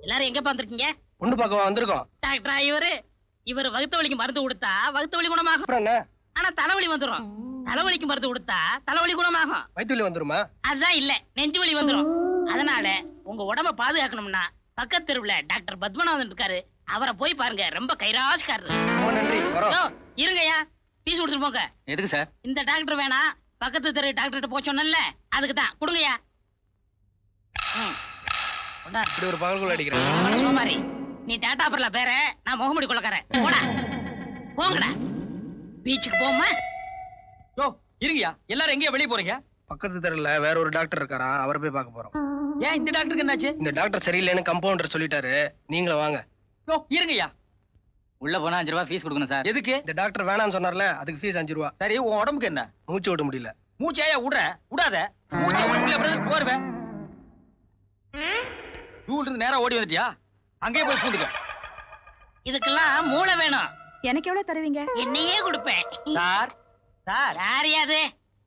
எல்லாரும் எங்க வந்திருக்கீங்க? பொண்ணு பார்க்க வந்திருக்கோம். டாக்டரா இவர் வகுத்த வலிக்கு மருந்து கொடுத்தா வகுத்த வலி குணமாகும். ஆனா தலைவலி வந்துடும். தலைவலிக்கு மருந்து கொடுத்தா தலைவலி குணமாகும். வயிற்று வலி வந்துருமா? அதுதான் இல்ல, நெஞ்சு வலி வந்துடும். அதனால உங்க உடம்ப பாதுகாக்கணும்னா பக்கத்து தெருவுல டாக்டர் பத்மநாதன் இருக்காரு, அவரை போய் பாருங்க. ரொம்ப கைராஷ்காரரு. இருங்கய்யா, பீஸ் கொடுத்துட்டு போங்க. எதுக்கு சார்? இந்த டாக்டர் வேணா, பக்கத்து தெரு டாக்டர்கிட்ட போச்சோன்னல்ல, அதுக்கு தான். கொடுங்கய்யா. இப்படி ஒரு பகல்குள்ள அடிக்கிறேன். சோமாரி, நீ டாடா பர்ல பேர, நான் முகமுடி கொள்ளக்காரன். போடா, போங்கடா. பீச்சுக்கு போமா? இருங்கயா, எல்லாரும் எங்கேயா வெளியே போறீங்க? பக்கத்து தெருல வேற ஒரு டாக்டர் இருக்காரா, அவரை போய் பார்க்க போறோம். ஏன் இந்த டாக்டருக்கு என்னாச்சு? இந்த டாக்டர் சரியில்லைன்னு கம்பவுண்டர் சொல்லிட்டாரு, நீங்களும் வாங்க. இருங்கயா. உள்ள போனா 5 ரூபாய் ஃபீஸ் கொடுக்கணும் சார். எதுக்கு? இந்த டாக்டர் வேணாம்னு சொன்னார்ல, அதுக்கு ஃபீஸ் 5 ரூபாய். சரி, உன் உடம்புக்கு என்ன? மூச்சு விட முடியல. மூச்சையா விடுற? விடாத. மூச்சை விட முடியல, அப்புறம் போறவே. ரூல் இருந்து நேரா ஓடி வந்துட்டியா? அங்கேயே போய் பூந்துக்க. இதுக்கெல்லாம் மூளை வேணும். எனக்கு எவ்வளவு தருவீங்க? என்னையே கொடுப்பேன். சார் சார் யாரையாது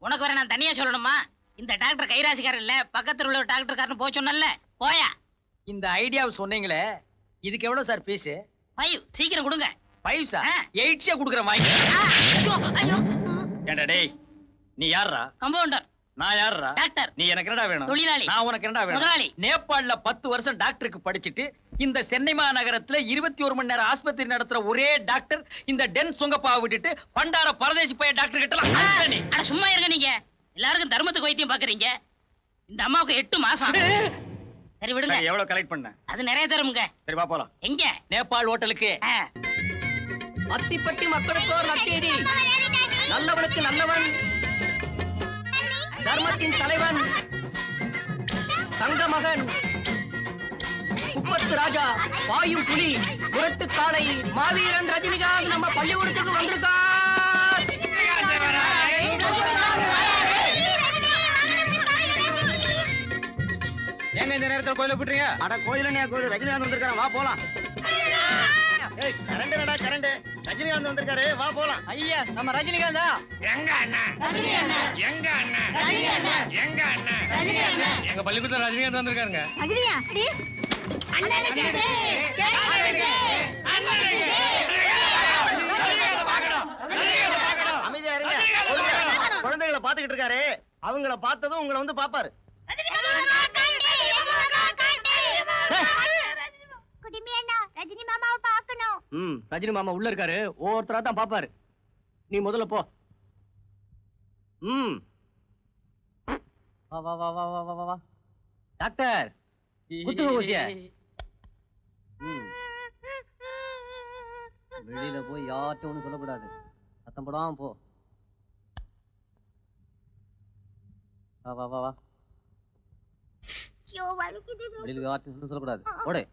உனக்கு வர நான் தனியா சொல்லணுமா? இந்த டாக்டர் கைராசிக்காரர் இல்ல, பக்கத்துல உள்ள டாக்டர் போய் சொன்னல. போயா. இந்த ஐடியாவை சொன்னீங்களே, இதுக்கு எவ்வளவு சார் ஃபீஸ்? 5. சீக்கிரம் கொடுங்க. 5 சார்? 8 கொடுக்குற வாங்கி. ஐயோ ஐயோ. ஏண்டா டேய், நீ யாரா? கம்பவுண்டர். நான் யாரா? டாக்டர். நீ எனக்கு என்னடா வேணும்? தொழிலாளி. நான் உனக்கு என்னடா வேணும்? முதலாளி. நேபாளல 10 வருஷம் டாக்டருக்கு படிச்சிட்டு இந்த சென்னை மாநகரத்துல 21 மணி நேரம் ஆஸ்பத்திரி நடத்துற ஒரே டாக்டர் இந்த டென் சுங்கப்பாவை விட்டுட்டு பண்டார பரதேசி போய் டாக்டர் கிட்டலாம். அட சும்மா இருங்க நீங்க. எல்லாருக்கும் தர்மத்துக்கு வைத்தியம் பாக்குறீங்க. இந்த அம்மாவுக்கு 8 மாசம். சரி விடுங்க. எவ்வளவு கலெக்ட் பண்ண? அது நிறைய தருமுங்க. சரி வா போலாம். எங்க? நேபாள் ஹோட்டலுக்கு. அத்திப்பட்டி மக்களுக்கு ஒரு நற்செய்தி. நல்லவனுக்கு நல்லவன், தர்மத்தின் தலைவன், தங்க மகன், குப்பத்து ராஜா, வாயும் புலி, முரட்டு காளை, மாவீரன் ரஜினிகாந்த் நம்ம பள்ளிக்கூடத்துக்கு வந்திருக்கார். ஏங்க இந்த நேரத்துல கோயில போட்டுறீங்க? அட கோயில ரஜினிகாந்த் வந்திருக்காரு, வா போலாம். ஏய் கரண்ட் என்னடா கரண்ட்? ரஜினிகாந்த் வந்திருக்காரு, வா போலாம். ஐயா நம்ம ரஜினிகாந்தா? எங்க அண்ணா? ரஜினி அண்ணா. எங்க அண்ணா? ரஜினி அண்ணா. எங்க அண்ணா? ரஜினி அண்ணா. எங்க பள்ளிக்கூடத்துல ரஜினிகாந்த் வந்திருக்காருங்க. ரஜினியா? அடி. அண்ணனுக்கு டே. கேளுங்க. அண்ணனுக்கு டே. அமைதியா இருங்க. குழந்தைகளை பாத்துக்கிட்டு இருக்காரு, அவங்கள பார்த்ததும் உங்களை வந்து பாப்பாரு. ரஜினி மாமாவை பார்க்கணும். ரஜினி மாமா உள்ள இருக்காரு, ஒவ்வொருத்தரா தான் பாப்பாரு. நீ முதல்ல போ. வா வா வா வா வா வா. டாக்டர் குத்துங்க ஊசிய. வெளியில போய் யார்கிட்ட ஒண்ணு சொல்லக்கூடாது, சத்தம் போடாம போ. வா வா வா வா. வெளியில யார்கிட்ட சொல்லக்கூடாது, ஓடு.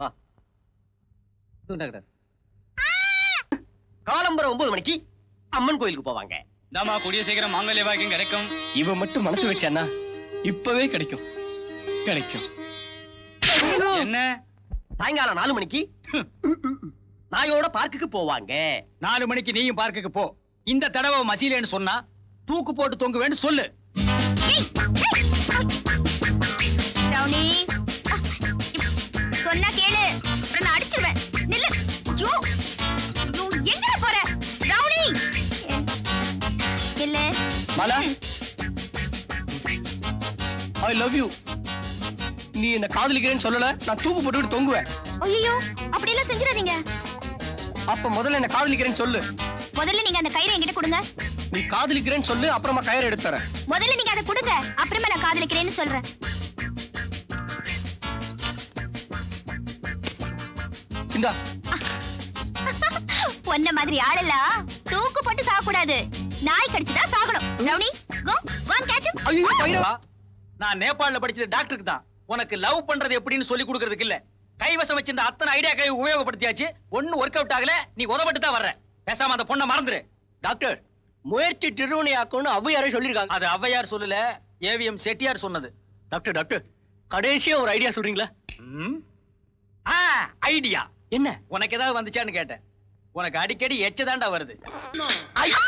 வா டாக்டர். காலம்பரம் 9 மணிக்கு அம்மன் கோயிலுக்கு போவாங்க. நாம கூடிய சீக்கிரம் மாங்கல்ய பாக்கியம் கிடைக்கும். இவன் மட்டும் மனசு வச்சானா இப்பவே கிடைக்கும். கிடைக்கும். என்ன? சாயங்காலம் 4 மணிக்கு நாயோட பார்க்குக்கு போவாங்க. 4 மணிக்கு நீயும் பார்க்குக்கு போ. இந்த தடவை மசீலேன்னு சொன்னா தூக்கு போட்டு தொங்குவேன்னு சொல்லு. ரவுனி சொன்னா கேளு, நான் அடிச்சிடுவேன். நில்லு. ஐயோ எங்கடா போற ரவுனி? இல்ல மாலா, ஐ லவ் யூ. நீ என்ன காதலிக்கிறேன்னு சொல்லல, நான் தூக்கு போட்டுட்டு தொங்குவேன். ஐயோ அப்படி எல்லாம் செஞ்சிடாதீங்க. அப்ப முதல்ல என்ன காதலிக்கிறேன்னு சொல்லு. முதல்ல நீங்க அந்த கயிறை என்கிட்ட கொடுங்க. நீ காதலிக்கிறேன்னு சொல்லு, அப்புறமா கயிறு எடுத்து தரேன். முதல்ல நீங்க அதை கொடுங்க, அப்புறமா நான் காதலிக்கிறேன்னு சொல்றேன். இந்தா. ஒன்ன மாதிரி ஆளெல்லாம் தூக்கு போட்டு சாகக்கூடாது, நாய் கடிச்சுதான் சாகணும். ரவுனி கோ வான் கேட்ச் ஹிம். ஐயோ பைரவா, நான் நேபாளல படிச்சது டாக்டருக்கு தான். உனக்கு லவ் பண்றது எப்படின்னு சொல்லி கொடுக்கிறதுக்கு இல்ல. கைவசம் வச்சிருந்த அத்தனை ஐடியா உபயோகப்படுத்தியாச்சு, ஒண்ணு ஒர்க் அவுட் ஆகல. நீ உதவட்டு தான் வர்ற. பேசாம அந்த பொண்ணை மறந்துரு. டாக்டர் முயற்சி திருவினையாக்கும்னு ஔவையாரே சொல்லிருக்காங்க. அது ஔவையார் சொல்லல, ஏவிஎம் செட்டியார் சொன்னது. டாக்டர் டாக்டர் கடைசியா ஒரு ஐடியா சொல்றீங்களா? ஐடியா என்ன? உனக்கு ஏதாவது வந்துச்சான்னு கேட்டேன். உனக்கு அடிக்கடி எச்சதாண்டா வருது. ஐயோ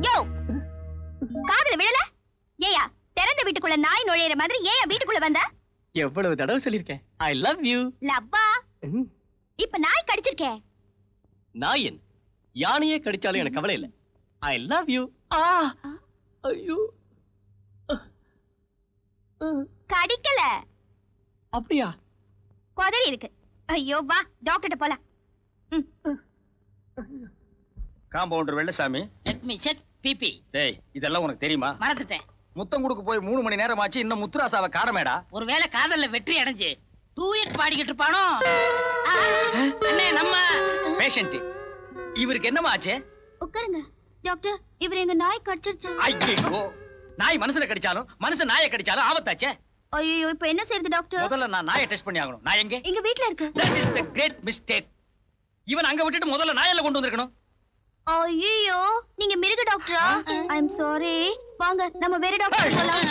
யோ காதுல விழல? ஏயா திறந்த வீட்டுக்குள்ள நாய் நுழையிற மாதிரி ஏயா வீட்டுக்குள்ள வந்த? எவ்வளவு தடவை சொல்லிருக்கேன் ஐ லவ் யூ. லவ்வா? இப்ப நாய் கடிச்சிருக்கே. நாயன் யானையே கடிச்சாலும் எனக்கு கவலை இல்ல. I love you. ஐயோ கடிக்கல. அப்படியா? கொதறி இருக்கு. ஐயோ வா டாக்டர்ட்ட போலாம். Compounder Vellasamy, let me check BP. டேய் இதெல்லாம் உனக்கு தெரியுமா? மறந்துட்டேன். முத்தம் கொடுக்க போய் 3 மணி நேரம் ஆச்சு, இன்னும் முத்துராசாவை காணமேடா. ஒருவேளை காதல்ல வெற்றி அடைஞ்சு டூயட் பாடிக்கிட்டு இருப்பானோ? அண்ணே நம்ம பேஷண்ட் இவருக்கு என்னமா ஆச்சு? உட்காருங்க டாக்டர். இவர் எங்க நாய் கடிச்சிருச்சு. ஐயோ, நாய் மனுஷனை கடிச்சாலும் மனுஷன் நாயை கடிச்சாலும் ஆபத்தாச்சே. ஐயோ இப்ப என்ன செய்யறது டாக்டர்? முதல்ல நான் நாயை டெஸ்ட் பண்ணி ஆகணும். நான் எங்க? எங்க வீட்ல இருக்கு. That is the great mistake. இவன் அங்க விட்டுட்டு முதல்ல நாயெல்லாம் கொண்டு வந்திருக்கணும். ஐயோ நீங்க மிருக டாக்டரா? ஐ அம் சாரி. வாங்க நம்ம வேற டாக்டர் போலாம்.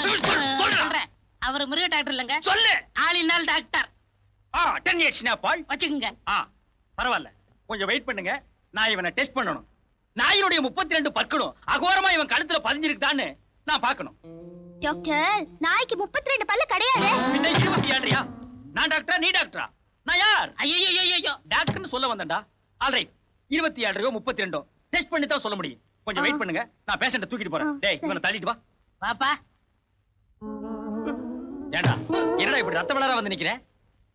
சொல்றேன். அவர் மிருக டாக்டர் இல்லங்க, சொல்லு. ஆளினால் டாக்டர். 10 years பால் வச்சுக்குங்க. பரவாயில்ல, கொஞ்சம் வெயிட் பண்ணுங்க. நான் இவனை டெஸ்ட் பண்ணணும். நாயினுடைய 32 பற்களும் அகோரமா இவன் கழுத்துல பதிஞ்சிருக்குதான்னு நான் பார்க்கணும். டாக்டர் நாய்க்கு 32 பல்லு கிடையாது. பின்ன 27யா? நான் டாக்டரா நீ டாக்டரா? நான் யார்? ஐயோ டாக்டர்னு சொல்ல வந்தேன்டா. ஆல்ரைட், 27 32 டெஸ்ட் பண்ணி தான் சொல்ல முடியும். கொஞ்சம் வெயிட் பண்ணுங்க, நான் பேஷண்ட தூக்கிட்டு போறேன். டேய் இவனை தள்ளிட்டு வா. பாப்பா ஏண்டா என்னடா இப்படி ரத்த வளர வந்து நிக்கிற?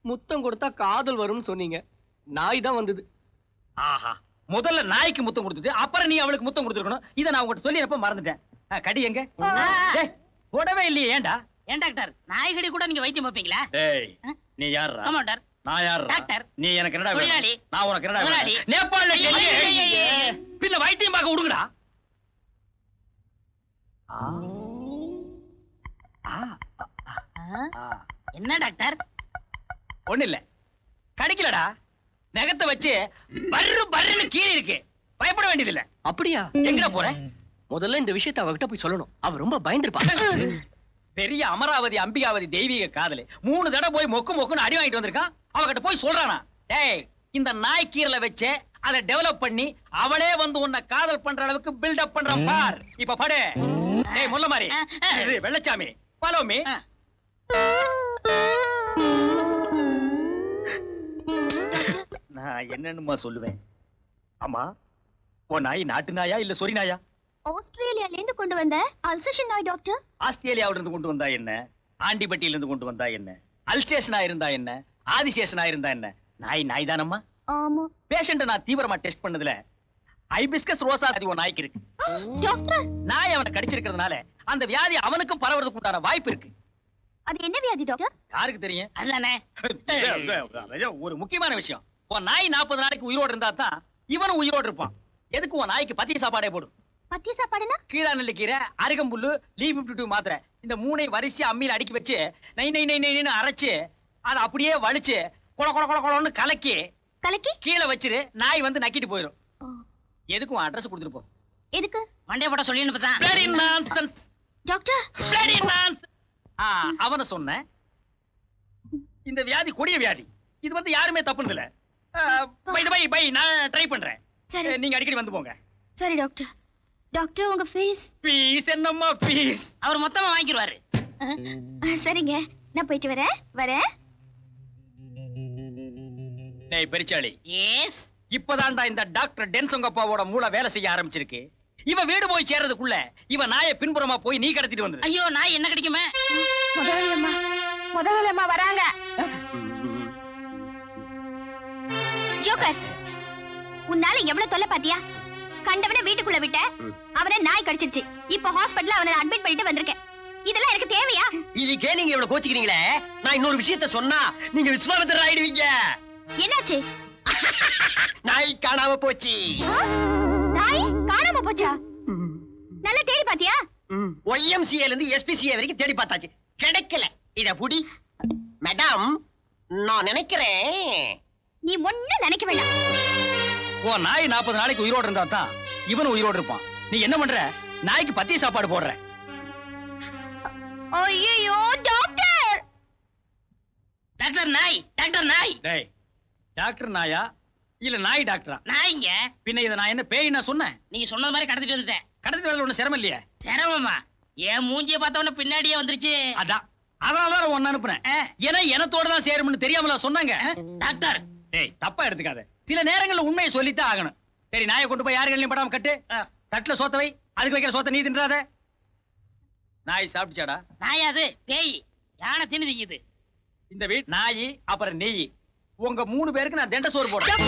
முத்தம் கொடுத்தா காதல் வரும்னு சொன்னீங்க, நாய் தான் வந்தது. ஆஹா, முதல்ல நாய்க்கு முத்தம் கொடுத்துட்டு அப்புறம் நீ அவளுக்கு முத்தம் கொடுத்துருக்கணும். இதை நான் உங்ககிட்ட சொல்லியப்ப மறந்துட்டேன். கடி எங்க? டேய் போடவே இல்லையே. ஏண்டா? ஏன் டாக்டர் நாய்கடி கூட நீங்க வைத்தியம் வைப்பீங்களா? டேய் நீ யாரா? கமாண்டர். நான் யாரா? டாக்டர். நீ எனக்கு என்னடா வேணும்? தொழிலாளி. நான் உனக்கு என்னடா முதலாளி. வேணும்? நேபாளல கேளு. ஐயே. பின்ன வைத்தியம் பார்க்க விடுங்கடா. என்ன டாக்டர்? ஒண்ணு இல்ல, கடிக்கலடா. நகத்தை வச்சு பர்ரு பர்ருன்னு கீழே இருக்கு. பயப்பட வேண்டியது இல்ல. அப்படியா? எங்கடா போற? முதல்ல இந்த விஷயத்தை அவகிட்ட போய் சொல்லணும். அவ ரொம்ப பயந்துருப்பா. பெரிய அமராவதி அம்பிகாவதி தெய்வீக காதலி 3 தடவை போய் மொக்கு மொக்குன்னு அடி வாங்கிட்டு வந்திருக்கான். அவகிட்ட போய் சொல்றானா, டேய் இந்த நாய் கீரலை வச்சு அதை டெவலப் பண்ணி அவளே வந்து உன்னை காதல் பண்ற அளவுக்கு பில்டப் பண்றான் பார். இப்ப படு. டேய் முல்ல மாதிரி இது வெள்ளச்சாமி, ஃபாலோ மீ. நான் என்னன்னுமா சொல்லுவேன். ஆமா, உன் நாய் நாட்டு நாயா இல்ல சொரி நாயா? ஆஸ்திரேலியால இருந்து கொண்டு வந்த அல்சேஷன் நாய் டாக்டர். ஆஸ்திரேலியாவில இருந்து கொண்டு வந்தா என்ன, ஆண்டிபட்டியில இருந்து கொண்டு வந்தா என்ன, அல்சேஷனா இருந்தா என்ன, ஆதிசேஷனா இருந்தா என்ன, நாய் நாய் தானம்மா. ஆமா பேஷண்ட நான் தீவிரமா டெஸ்ட் பண்ணதுல ஐபிஸ்கஸ் ரோசா வியாதி ஒரு நாய்க்கு இருக்கு. டாக்டர் நாய் அவனை கடிச்சிருக்கிறதுனால அந்த வியாதி அவனுக்கும் பரவறதுக்கு உண்டான வாய்ப்பு இருக்கு. அது என்ன வியாதி டாக்டர்? யாருக்கு தெரியும்? அதுதானே. ஒரு முக்கியமான விஷயம், உன் நாய் 40 நாளைக்கு உயிரோடு இருந்தா தான் இவனும் உயிரோடு இருப்பான். எதுக்கு உன் நாய்க்கு பத்திய சாப்பாடே போடும். பத்திய சாப்பாடுனா? கீழா நெல்லிக்கீரை, அருகம்புல்லு, லீ52 மாத்திரை, இந்த 3ஐ வரிசையா அம்மியில அடுக்கி வச்சு நை நை நை நைன்னு அரைச்சு அதை அப்படியே வலிச்சு கொல கொல கொல கொலன்னு கலக்கி கலக்கி கீழே வச்சிரு. நாய் வந்து நக்கிட்டு போயிடும். எதுக்கும் அட்ரஸ் கொடுத்துட்டு போ. எதுக்கு? மண்டே போட சொல்லி தான். Bloody nonsense. Doctor Bloody nonsense. அவனை சொன்னேன். இந்த வியாதி கொடிய வியாதி. இது வந்து யாருமே தப்புன்னு இல்ல. பை நான் ட்ரை பண்றேன். சரி நீங்க அடிக்கடி வந்து போங்க. சரி டாக்டர். டாக்டர் உங்க ஃபீஸ்? பீஸ் என்னம்மா பீஸ்? அவர் மொத்தமா வாங்கிடுவாரு. சரிங்க, நான் போயிட்டு வரேன். டேய் பெரிச்சாளி, எஸ். இப்பதான்டா இந்த டாக்டர் டென்சங்கப்பாவோட மூளை வேலை செய்ய ஆரம்பிச்சிருக்கு. இவ வீடு போய் சேர்றதுக்குள்ள இவ நாயை பின்புறமா போய் நீ கடத்திட்டு வந்துரு. ஐயோ நாய் என்ன கிடைக்குமே. முதலாளி அம்மா வராங்க. ஜோக்கர், உன்னால எவ்வளவு தொல்லை பாத்தியா? கண்டவன வீட்டுக்குள்ள விட்ட, அவனை நாய் கடிச்சிருச்சு. இப்ப ஹாஸ்பிடல்ல அவனை அட்மிட் பண்ணிட்டு வந்திருக்கேன். இதெல்லாம் எனக்கு தேவையா? இதுக்கே நீங்க இவ்வளவு கோச்சிக்கிறீங்களே. நான் இன்னொரு விஷயத்த சொன்னா நீங்க விஸ்வாமித்திரர் ஆயிடுவீங்க. என்னாச்சு? நாய் காணாம போச்சு. நாய் காணாம போச்சா? நல்லா தேடி பாத்தியா? YMCA இருந்து SPCA வரைக்கும் தேடி பார்த்தாச்சு, கிடைக்கல. இத புடி மேடம். நான் நினைக்கிறேன் நீ ஒண்ணும் நினைக்க வேண்டாம். ஓ நாய் 40 நாளைக்கு உயிரோடு இருந்தா தான் இவனும் உயிரோடு இருப்பான். நீ என்ன பண்ற? நாய்க்கு பத்திய சாப்பாடு போடுற. ஐயோ டாக்டர். டாக்டர் நாய், டாக்டர் நாய். டேய் டாக்டர் நாயா இல்ல நாய் டாக்டரா? நாய்ங்க. பின்ன இத நான் என்ன பேய் நான் சொன்னேன்? நீங்க சொன்ன மாதிரி கடத்திட்டு வந்துட்டேன். கடத்தி வேலை ஒண்ணு சிரமம் இல்லையே. சிரமமா? என் மூஞ்சிய பார்த்தவன பின்னாடியே வந்துருச்சு. அதான் அதனாலதான் ஒன்னு அனுப்புனேன். ஏன்னா எனத்தோட தான் சேரும்னு தெரியாமல சொன்னாங்க. டாக்டர் டேய் தப்பா எடுத்துக்காத. சில நேரங்கள்ல உண்மையை சொல்லித்தான் ஆகணும். சரி நாயை கொண்டு போய் யாரு கண்ணிலையும் படாம கட்டு. தட்டுல சோத்த வை. அதுக்கு வைக்கிற சோத்த நீ தின்றாத. நாய் சாப்பிட்டுச்சாடா? நாயாது பேய். யானை தின்னு திங்குது. இந்த வீட் நாய் அப்புறம் நெய் உங்க 3 பேருக்கு நான் தெண்ட சோறு போடுறேன்.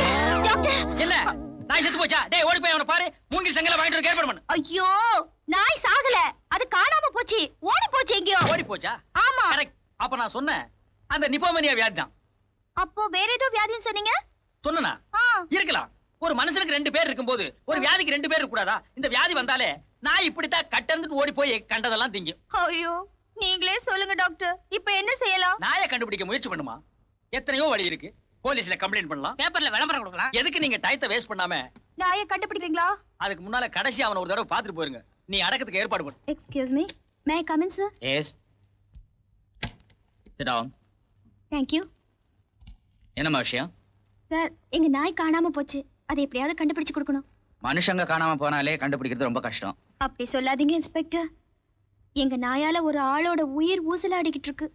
என்ன நாய் செத்து போச்சா? டேய் ஓடி போய் அவனை பாரு. மூங்கில் சங்கல வாங்கிட்டு வந்து ஏற்பாடு பண்ணு. ஐயோ நாய் சாகல, அது காணாம போச்சு, ஓடி போச்சு எங்கயோ. ஓடி போச்சா? ஆமா. கரெக்ட். அப்ப நான் சொன்னேன் அந்த நிபோமனியா வியாதி தான். அப்போ வேற ஏதோ வியாதின்னு சொன்னீங்க? சொன்னனா? இருக்கலாம். ஒரு மனுஷனுக்கு 2 பேர் இருக்கும்போது ஒரு வியாதிக்கு 2 பேர் இருக்க கூடாதா? இந்த வியாதி வந்தாலே நான் இப்படித்தான் கட்டர்ந்துட்டு ஓடி போய் கண்டதெல்லாம் திங்கும். ஐயோ நீங்களே சொல்லுங்க டாக்டர், இப்போ என்ன செய்யலாம்? நாயை கண்டுபிடிக்க முயற்சி பண்ணுமா? எத்தனையோ வழி இருக்கு. போலீஸ்ல கம்ப்ளைண்ட் பண்ணலாம், பேப்பர்ல விளம்பரம் கொடுக்கலாம். எதுக்கு நீங்க டயத்தை வேஸ்ட் பண்ணாம நாயை கண்டுபிடிக்கிறீங்களா? அதுக்கு முன்னால கடைசி அவனை ஒரு தடவை பாத்துட்டு போயிருங்க. நீ அடக்கத்துக்கு ஏற்பாடு பண்ணு. Excuse me, may I come in sir? Yes, sit down. Thank you. என்னம்மா விஷயம்? சார் எங்க நாய் காணாம போச்சு, அதை எப்படியாவது கண்டுபிடிச்சு கொடுக்கணும். மனுஷங்க காணாம போனாலே கண்டுபிடிக்கிறது ரொம்ப கஷ்டம். அப்படி சொல்லாதீங்க இன்ஸ்பெக்டர், எங்க நாயால ஒரு ஆளோட உயிர் ஊசலாடிக்கிட்டு இருக்கு.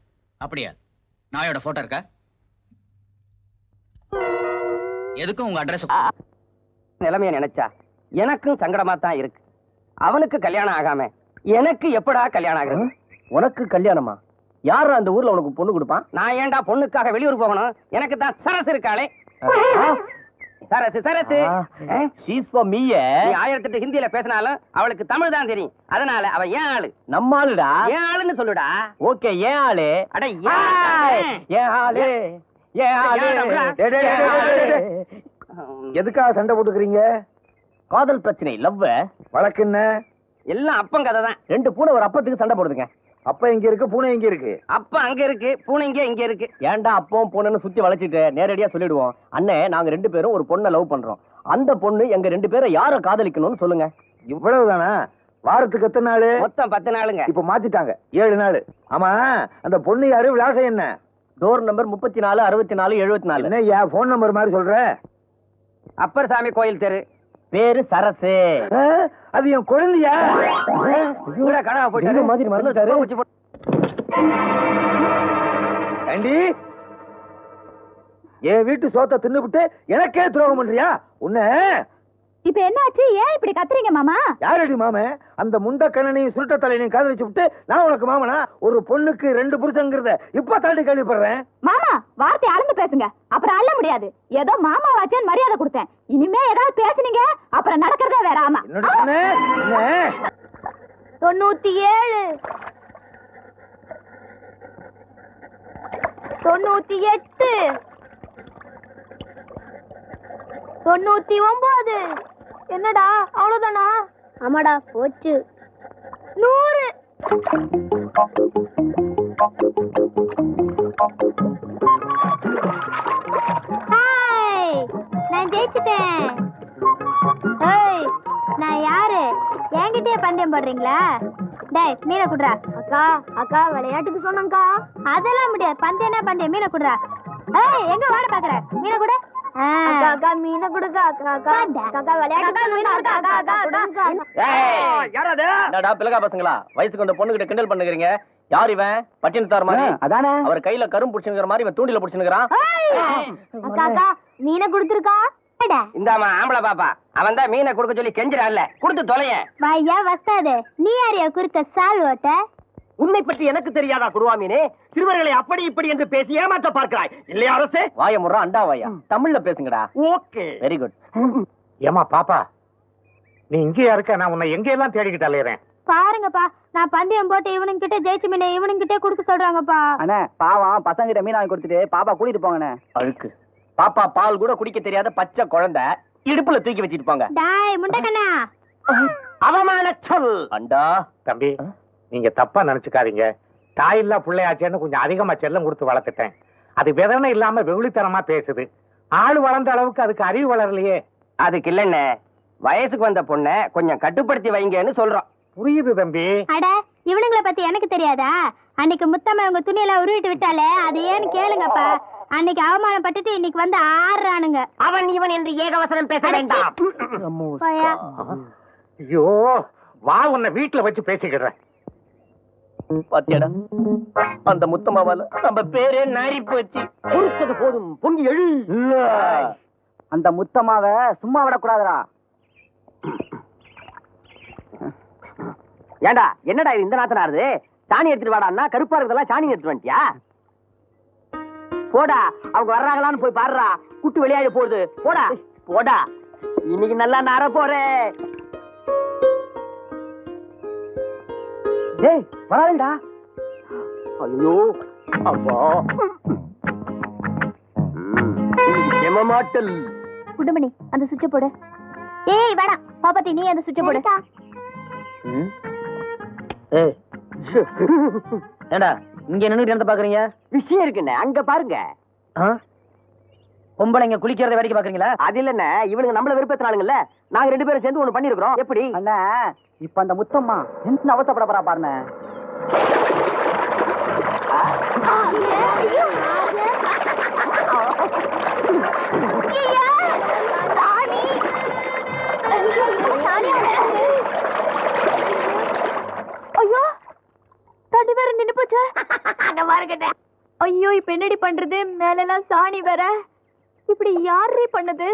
அப்படியா? நாயோட போட்டோ இருக்கா? எதுக்கும் உங்க அட்ரஸ். நிலைமைய நினைச்சா எனக்கும் சங்கடமா தான் இருக்கு. அவனுக்கு கல்யாணம் ஆகாம எனக்கு எப்படா கல்யாணம் ஆகுது? உனக்கு கல்யாணமா? யாரு அந்த ஊர்ல உனக்கு பொண்ணு கொடுப்பான்? நான் ஏன்டா பொண்ணுக்காக வெளியூர் போகணும்? எனக்கு தான் சரசு இருக்காளே. Sarasu Sarasu. She's for me. நீ 1008 ஹிந்தியில பேசினாலும் அவளுக்கு தமிழ் தான் தெரியும். அதனால அவ ஏன் ஆளு. நம்ம ஆளுடா. ஏன் ஆளுன்னு சொல்லுடா. ஓகே ஏன் ஆளு? அட ஏன் ஆளு? ஏன் ஆளு? எதுக்காக சண்டை போட்டுக்கிறீங்க? காதல் பிரச்சனை, லவ். வழக்கு என்ன? எல்லாம் அப்பன் கதை தான். 2 பூனை ஒரு அப்பத்துக்கு சண்டை போடுதுங்க. அப்ப இங்க இருக்கு, பூனை இங்க இருக்கு. அப்ப அங்க இருக்கு, பூனை இங்க இருக்கு. ஏன்டா அப்பவும் பொண்ணுன்னு சுத்தி வளைச்சிட்டு நேரடியா சொல்லிடுவோம். அண்ணே நாங்க 2 பேரும் ஒரு பொண்ணை லவ் பண்றோம். அந்த பொண்ணு எங்க 2 பேரை யார காதலிக்கணும்னு சொல்லுங்க. இவ்வளவுதானா? வாரத்துக்கு எத்தனை நாள்? மொத்தம் 10 நாளுங்க. இப்ப மாத்திட்டாங்க, 7 நாள். ஆமா அந்த பொண்ணு யாரு, விலாசம் என்ன? Door number 34 64 74. என்ன யா போன் நம்பர் மாதிரி சொல்ற? அப்பர் சாமி கோயில் தெரு. பேரு சரசு. அது என் குழந்தையா? கனவா போயிட்டு மாதிரி மறந்துட்டாரு. ஆண்டி என் வீட்டு சோத்த தின்னுபிட்டு எனக்கே துரோகம் பண்றியா? உன்ன இப்ப என்ன ஆச்சு? ஏன் இப்படி கத்துறீங்க மாமா? யாரடி மாம? அந்த முண்ட கண்ணனையும் சுருட்ட தலையனையும் காதலிச்சு விட்டு நான் உனக்கு மாமனா? ஒரு பொண்ணுக்கு 2 புருஷங்கிறத இப்ப தாண்டி கேள்விப்படுறேன். மாமா வார்த்தை அளந்து பேசுங்க, அப்புறம் அள்ள முடியாது. ஏதோ மாமா வாச்சேன்னு மரியாதை கொடுத்தேன். இனிமே ஏதாவது பேசுனீங்க அப்புறம் நடக்கிறதே வேற. ஆமா என்னோட பொண்ணு என்ன? 97 98 99. என்னடா அவ்வளவுதானா? ஆமாடா போச்சு. 100. ஹாய் நான் ஜெயிச்சிட்டேன். ஏய் நான் யாரு? என்கிட்டயே பந்தயம் போடுறீங்களா? டேய் மீனை குடுறா. அக்கா அக்கா விளையாட்டுக்கு சொன்னங்கா. அதெல்லாம் முடியாது. பந்தயம்னா பந்தயம். மீனை குடுறா. ஏய் எங்க வாட பாக்குற? மீனை குடு. அக்கா அக்கா மீனை குடுங்க. அக்கா அக்கா அக்கா விளையாட்டுக்கு மீனை குடுங்க. அக்கா அக்கா குடுங்க. ஏய் யாரது? என்னடா பிளகா பசங்களா, வயசுக்கு அந்த பொண்ணு கிட்ட கிண்டல் பண்ணுகிறீங்க? யார் இவன்? பட்டினத்தார் மாதிரி. அதானே அவர் கையில கரும் புடிச்சுங்கிற மாதிரி இவன் தூண்டில புடிச்சுங்கிறான். அக்கா அக்கா மீனை குடுத்துருக்கா. இந்தாமா ஆம்பளை பாப்பா, அவன் தான் மீனை குடுக்க சொல்லி கெஞ்சிரான்ல, குடுத்து தொலைய. வையா வஸ்தாது, நீ யாரையா குறுக்க சால் ஓட்ட? உன்னை பற்றி எனக்கு தெரியாதா குருவாமீனே? சிறுவர்களை அப்படி இப்படி என்று பேசி ஏமாற்ற பார்க்கிறாய் இல்லையா அரசே? வாய முறா அண்டா வாயா, தமிழ்ல பேசுங்கடா. Okay very good. ஏமா பாப்பா, நீ இங்கேயா இருக்க? நான் உன்னை எங்க எல்லாம் தேடிக்கிட்டு அலையறேன். பாருங்கப்பா, நான் பந்தயம் போட்டு இவனுங்க கிட்ட ஜெயிச்சு மீனை இவனுங்க கிட்ட குடுக்க சொல்றாங்கப்பா. அண்ணே பாவம் பசங்க கிட்ட மீன் வாங்கி கொடுத்துட்டு பாப்பா கூட்டிட்டு போங்கண்ணே. அழுக்கு பாப்பா, பால் கூட குடிக்க தெரியாத பச்சை குழந்தை இடுப்புல தூக்கி வச்சிட்டு போங்க. டாய் முண்டக்கண்ணா, அவமான சொல். அண்டா தம்பி, நீங்க தப்பா நினைச்சுக்காதீங்க. தாயில்லா பிள்ளையாச்சேன்னு கொஞ்சம் அதிகமா செல்லம் கொடுத்து வளர்த்துட்டேன். அது விதனை இல்லாம வெகுளித்தனமா பேசுது. ஆளு வளர்ந்த அளவுக்கு அதுக்கு அறிவு வளரலையே. அதுக்கு இல்லண்ணே, வயசுக்கு வந்த பொண்ணை கொஞ்சம் கட்டுப்படுத்தி வைங்கன்னு சொல்றோம். புரியுது தம்பி. அட இவனுங்கள பத்தி எனக்கு தெரியாதா? அன்னைக்கு முத்தம்மா உங்க துணியெல்லாம் உருவிட்டு விட்டாலே, அது ஏன்னு கேளுங்கப்பா. அன்னைக்கு அவமானப்பட்டுட்டு இன்னைக்கு வந்து ஆடுறானுங்க. அவன் இவன் என்று ஏகவசனம் பேச வேண்டாம். போயா. ஐயோ, வா உன்னை வீட்டுல வச்சு பேசிக்கிறேன். பாத்தியாடா அந்த முத்தம்மாவால நம்ம பேரே நாரி போச்சு. பொறுத்தது போதும், பொங்கி எழு. அந்த முத்தம்மாவை சும்மா விடக்கூடாதுடா. ஏண்டா என்னடா இது இந்த நாத்தனாருது? சாணி எடுத்துட்டு வாடான்னா கருப்பா இருக்கிறதெல்லாம் சாணி எடுத்துட்டு வந்துட்டியா? போடா, அவங்க வர்றாங்களான்னு போய் பாருடா. குட்டு வெளியாகி போகுது. போடா போடா, இன்னைக்கு நல்லா நார போறேன். டேய் வராதுடா. ஐயோ அப்பா, மாட்டல். குடுமணி அந்த சுவிட்ச போடு. ஏய் வேணாம் பாப்பாத்தி, நீ அந்த சுவிட்ச போடு. ஏண்டா இங்க நின்னுட்டு என்ன பாக்குறீங்க? விஷயம் இருக்குண்ணே, அங்க பாருங்க. பொம்பளைங்க குளிக்கிறத வேடிக்கை பாக்குறீங்களா? அது இல்லண்ணே, இவனுங்க நம்மள விருப்பத்தினாலுங்கல்ல, நாங்க 2 பேரும் சேர்ந்து ஒண்ணு பண்ணிருக்கிறோம். எப்படி அண்ணா இப்ப அந்த முத்தம்மா என்ன அவசப்பட போறா பாருங்க. ஐயோ தண்ணி வேற நின்னு போச்சு. ஐயோ இப்ப என்னடி பண்றது? மேல எல்லாம் சாணி வேற. இப்படி யாரே பண்ணது?